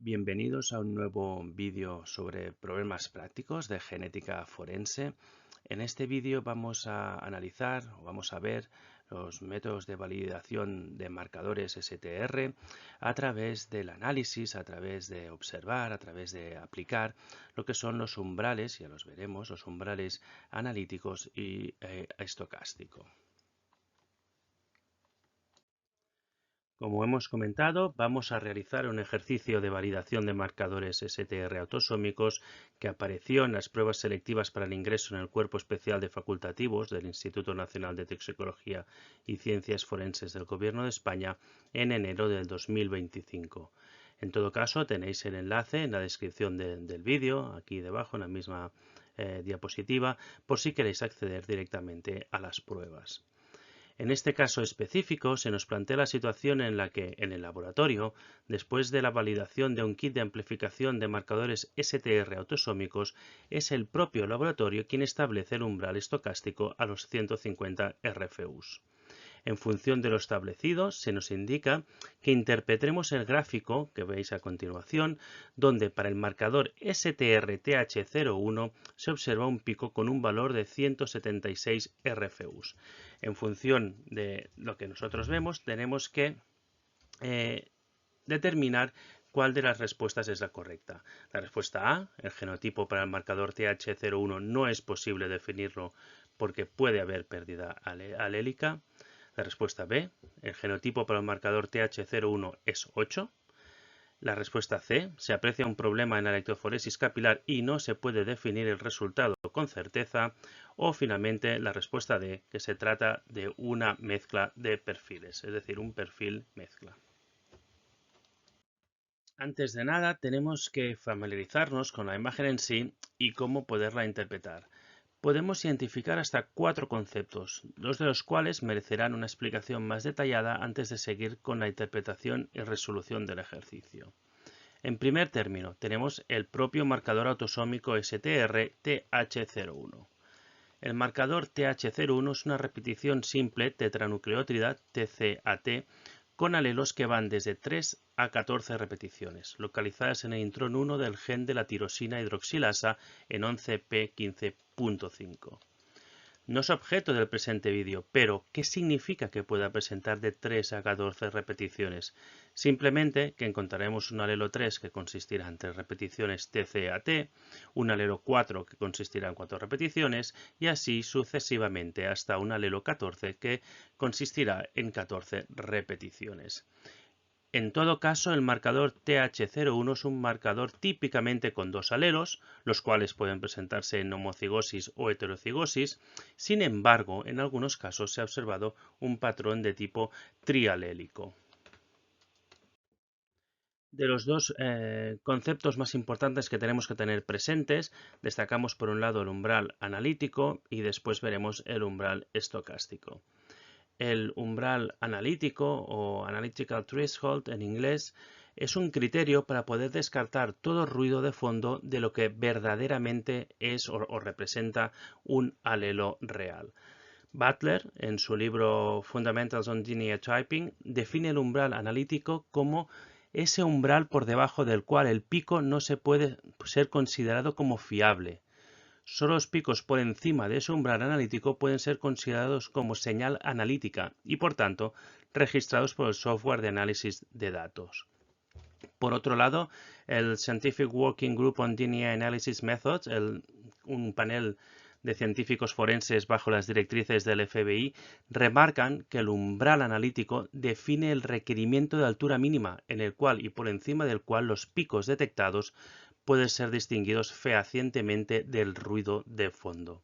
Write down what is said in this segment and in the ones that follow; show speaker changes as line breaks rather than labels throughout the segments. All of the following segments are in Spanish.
Bienvenidos a un nuevo vídeo sobre problemas prácticos de genética forense. En este vídeo vamos a analizar o vamos a ver los métodos de validación de marcadores STR a través del análisis, a través de observar, a través de aplicar lo que son los umbrales, ya los veremos, los umbrales analíticos y estocástico. Como hemos comentado, vamos a realizar un ejercicio de validación de marcadores STR autosómicos que apareció en las pruebas selectivas para el ingreso en el Cuerpo Especial de Facultativos del Instituto Nacional de Toxicología y Ciencias Forenses del Gobierno de España en enero del 2025. En todo caso, tenéis el enlace en la descripción del vídeo, aquí debajo en la misma diapositiva, por si queréis acceder directamente a las pruebas. En este caso específico se nos plantea la situación en la que, en el laboratorio, después de la validación de un kit de amplificación de marcadores STR autosómicos, es el propio laboratorio quien establece el umbral estocástico a los 150 RFUs. En función de lo establecido, se nos indica que interpretemos el gráfico que veis a continuación, donde para el marcador STR-TH01 se observa un pico con un valor de 176 RFUs. En función de lo que nosotros vemos, tenemos que determinar cuál de las respuestas es la correcta. La respuesta A, el genotipo para el marcador TH01 no es posible definirlo porque puede haber pérdida alélica. La respuesta B, el genotipo para el marcador TH01 es 8. La respuesta C, se aprecia un problema en la electroforesis capilar y no se puede definir el resultado con certeza. O finalmente la respuesta D, que se trata de una mezcla de perfiles, es decir, un perfil mezcla. Antes de nada, tenemos que familiarizarnos con la imagen en sí y cómo poderla interpretar. Podemos identificar hasta 4 conceptos, dos de los cuales merecerán una explicación más detallada antes de seguir con la interpretación y resolución del ejercicio. En primer término, tenemos el propio marcador autosómico STR-TH01. El marcador TH01 es una repetición simple tetranucleótida TCAT con alelos que van desde 3 a 14 repeticiones, localizadas en el intrón 1 del gen de la tirosina hidroxilasa en 11p15.5. No es objeto del presente vídeo, pero ¿qué significa que pueda presentar de 3 a 14 repeticiones? Simplemente que encontraremos un alelo 3 que consistirá en 3 repeticiones TCAT, un alelo 4 que consistirá en 4 repeticiones y así sucesivamente hasta un alelo 14 que consistirá en 14 repeticiones. En todo caso, el marcador TH01 es un marcador típicamente con dos alelos, los cuales pueden presentarse en homocigosis o heterocigosis. Sin embargo, en algunos casos se ha observado un patrón de tipo trialélico. De los dos conceptos más importantes que tenemos que tener presentes, destacamos por un lado el umbral analítico y después veremos el umbral estocástico. El umbral analítico o analytical threshold en inglés es un criterio para poder descartar todo ruido de fondo de lo que verdaderamente es o representa un alelo real. Butler, en su libro Fundamentals on DNA Typing, define el umbral analítico como ese umbral por debajo del cual el pico no se puede ser considerado como fiable. Solo los picos por encima de ese umbral analítico pueden ser considerados como señal analítica y, por tanto, registrados por el software de análisis de datos. Por otro lado, el Scientific Working Group on DNA Analysis Methods, un panel de científicos forenses bajo las directrices del FBI, remarcan que el umbral analítico define el requerimiento de altura mínima en el cual y por encima del cual los picos detectados pueden ser distinguidos fehacientemente del ruido de fondo.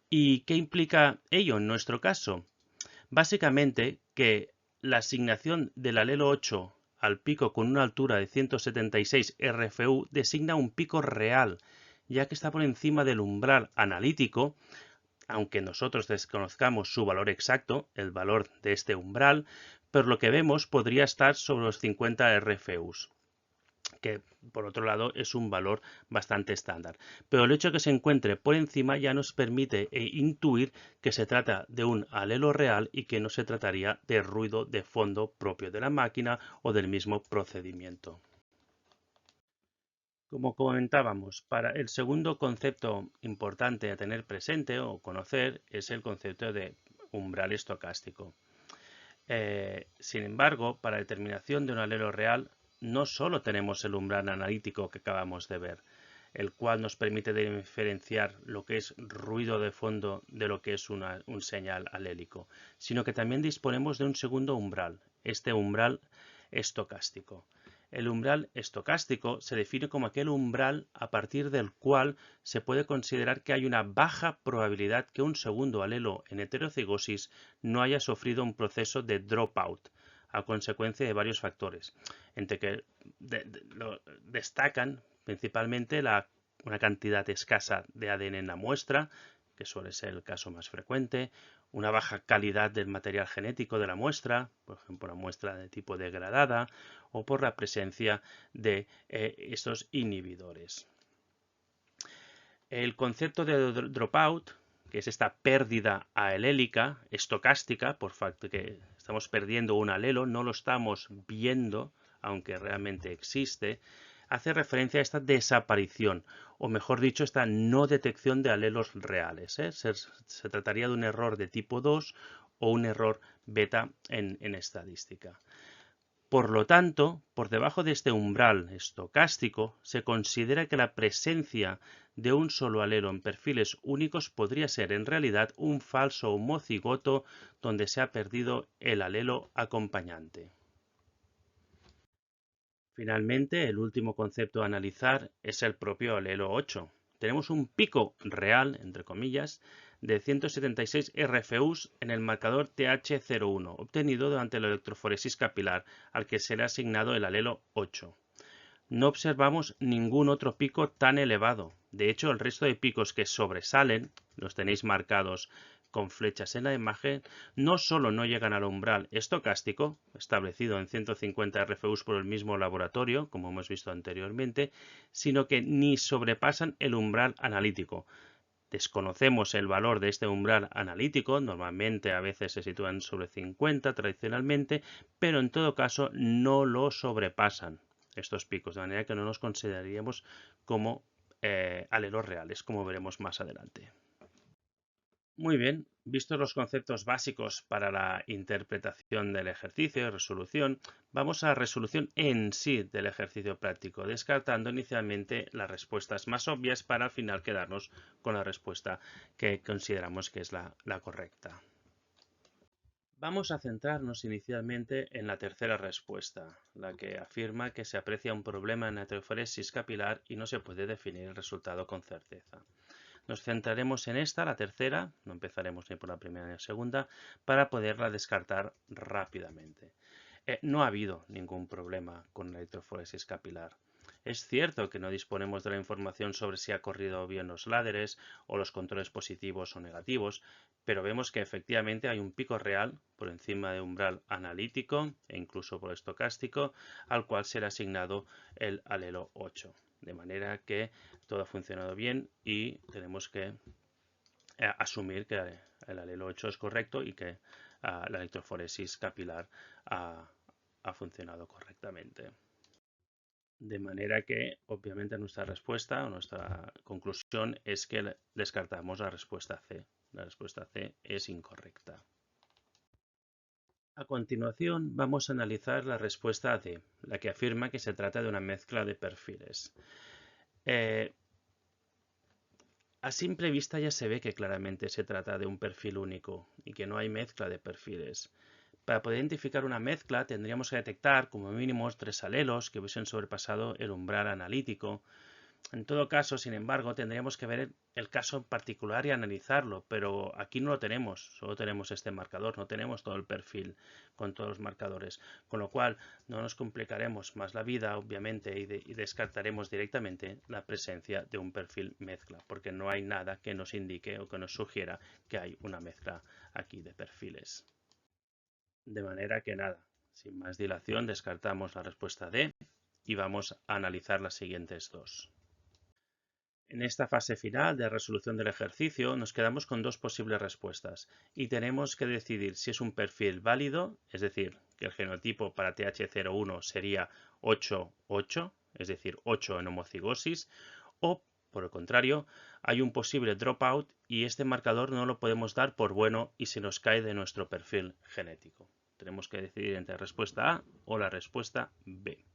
¿Y qué implica ello en nuestro caso? Básicamente que la asignación del alelo 8 al pico con una altura de 176 RFU designa un pico real, ya que está por encima del umbral analítico, aunque nosotros desconozcamos su valor exacto, el valor de este umbral, pero lo que vemos podría estar sobre los 50 RFUs, que por otro lado es un valor bastante estándar. Pero el hecho de que se encuentre por encima ya nos permite intuir que se trata de un alelo real y que no se trataría de ruido de fondo propio de la máquina o del mismo procedimiento. Como comentábamos, para el segundo concepto importante a tener presente o conocer es el concepto de umbral estocástico. Sin embargo, para determinación de un alelo real, no solo tenemos el umbral analítico que acabamos de ver, el cual nos permite diferenciar lo que es ruido de fondo de lo que es un señal alélico, sino que también disponemos de un segundo umbral, este umbral estocástico. El umbral estocástico se define como aquel umbral a partir del cual se puede considerar que hay una baja probabilidad que un segundo alelo en heterocigosis no haya sufrido un proceso de dropout a consecuencia de varios factores, entre que destacan principalmente una cantidad escasa de ADN en la muestra, que suele ser el caso más frecuente, una baja calidad del material genético de la muestra, por ejemplo, una muestra de tipo degradada, o por la presencia de estos inhibidores. El concepto de dropout, que es esta pérdida alélica, estocástica, por facto que estamos perdiendo un alelo, no lo estamos viendo, aunque realmente existe, hace referencia a esta desaparición, o mejor dicho, esta no detección de alelos reales. Se trataría de un error de tipo 2 o un error beta en estadística. Por lo tanto, por debajo de este umbral estocástico, se considera que la presencia de un solo alelo en perfiles únicos podría ser en realidad un falso homocigoto donde se ha perdido el alelo acompañante. Finalmente, el último concepto a analizar es el propio alelo 8. Tenemos un pico real, entre comillas, de 176 RFUs en el marcador TH01, obtenido durante la electroforesis capilar, al que se le ha asignado el alelo 8. No observamos ningún otro pico tan elevado. De hecho, el resto de picos que sobresalen, los tenéis marcados con flechas en la imagen, no solo no llegan al umbral estocástico, establecido en 150 RFUs por el mismo laboratorio, como hemos visto anteriormente, sino que ni sobrepasan el umbral analítico. Desconocemos el valor de este umbral analítico, normalmente a veces se sitúan sobre 50 tradicionalmente, pero en todo caso no lo sobrepasan estos picos, de manera que no nos consideraríamos como alelos reales, como veremos más adelante. Muy bien, vistos los conceptos básicos para la interpretación del ejercicio y resolución, vamos a la resolución en sí del ejercicio práctico, descartando inicialmente las respuestas más obvias para al final quedarnos con la respuesta que consideramos que es la correcta. Vamos a centrarnos inicialmente en la tercera respuesta, la que afirma que se aprecia un problema en la heteroforesis capilar y no se puede definir el resultado con certeza. Nos centraremos en esta, la tercera, no empezaremos ni por la primera ni la segunda, para poderla descartar rápidamente. No ha habido ningún problema con la electroforesis capilar. Es cierto que no disponemos de la información sobre si ha corrido bien los láderes o los controles positivos o negativos, pero vemos que efectivamente hay un pico real por encima de umbral analítico e incluso por estocástico, al cual será asignado el alelo 8. De manera que todo ha funcionado bien y tenemos que asumir que el alelo 8 es correcto y que la electroforesis capilar ha funcionado correctamente. De manera que, obviamente, nuestra respuesta o nuestra conclusión es que descartamos la respuesta C. La respuesta C es incorrecta. A continuación, vamos a analizar la respuesta D, la que afirma que se trata de una mezcla de perfiles. A simple vista ya se ve que claramente se trata de un perfil único y que no hay mezcla de perfiles. Para poder identificar una mezcla tendríamos que detectar como mínimo 3 alelos que hubiesen sobrepasado el umbral analítico. En todo caso, sin embargo, tendríamos que ver el caso en particular y analizarlo, pero aquí no lo tenemos, solo tenemos este marcador, no tenemos todo el perfil con todos los marcadores, con lo cual no nos complicaremos más la vida, obviamente, y descartaremos directamente la presencia de un perfil mezcla, porque no hay nada que nos indique o que nos sugiera que hay una mezcla aquí de perfiles. De manera que nada, sin más dilación, descartamos la respuesta D y vamos a analizar las siguientes dos. En esta fase final de resolución del ejercicio nos quedamos con dos posibles respuestas y tenemos que decidir si es un perfil válido, es decir, que el genotipo para TH01 sería 8,8, es decir, 8 en homocigosis, o, por el contrario, hay un posible dropout y este marcador no lo podemos dar por bueno y se nos cae de nuestro perfil genético. Tenemos que decidir entre la respuesta A o la respuesta B.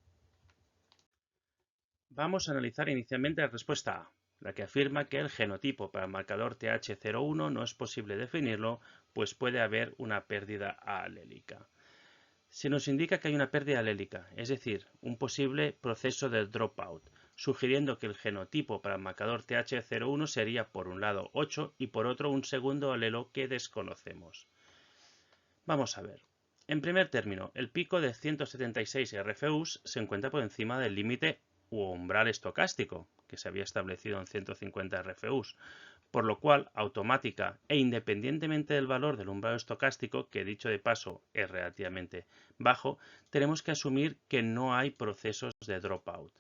Vamos a analizar inicialmente la respuesta A, la que afirma que el genotipo para el marcador TH01 no es posible definirlo, pues puede haber una pérdida alélica. Se nos indica que hay una pérdida alélica, es decir, un posible proceso de dropout, sugiriendo que el genotipo para el marcador TH01 sería por un lado 8 y por otro un segundo alelo que desconocemos. Vamos a ver. En primer término, el pico de 176 RFUs se encuentra por encima del límite u umbral estocástico, que se había establecido en 150 RFUs, por lo cual, automática e independientemente del valor del umbral estocástico, que dicho de paso es relativamente bajo, tenemos que asumir que no hay procesos de dropout.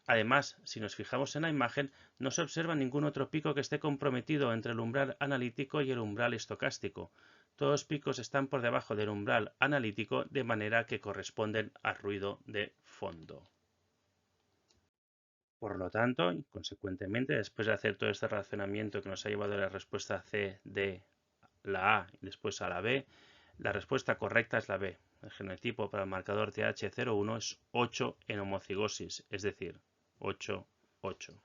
Además, si nos fijamos en la imagen, no se observa ningún otro pico que esté comprometido entre el umbral analítico y el umbral estocástico. Todos los picos están por debajo del umbral analítico de manera que corresponden al ruido de fondo. Por lo tanto, y consecuentemente, después de hacer todo este razonamiento que nos ha llevado a la respuesta C de la A y después a la B, la respuesta correcta es la B. El genotipo para el marcador TH01 es 8 en homocigosis, es decir, 8, 8.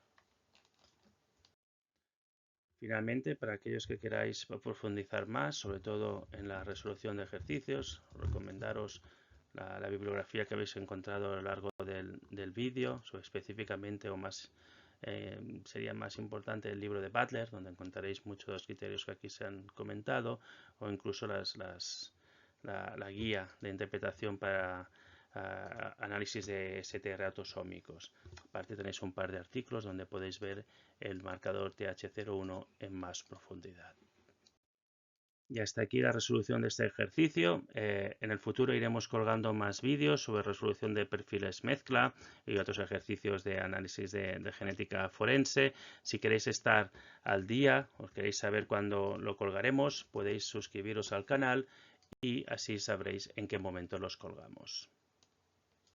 Finalmente, para aquellos que queráis profundizar más, sobre todo en la resolución de ejercicios, recomendaros la bibliografía que habéis encontrado a lo largo del vídeo, específicamente o más sería más importante el libro de Butler, donde encontraréis muchos de los criterios que aquí se han comentado, o incluso la guía de interpretación para análisis de STR autosómicos. Aparte tenéis un par de artículos donde podéis ver el marcador TH01 en más profundidad. Y hasta aquí la resolución de este ejercicio. En el futuro iremos colgando más vídeos sobre resolución de perfiles mezcla y otros ejercicios de análisis de genética forense. Si queréis estar al día o queréis saber cuándo lo colgaremos, podéis suscribiros al canal y así sabréis en qué momento los colgamos.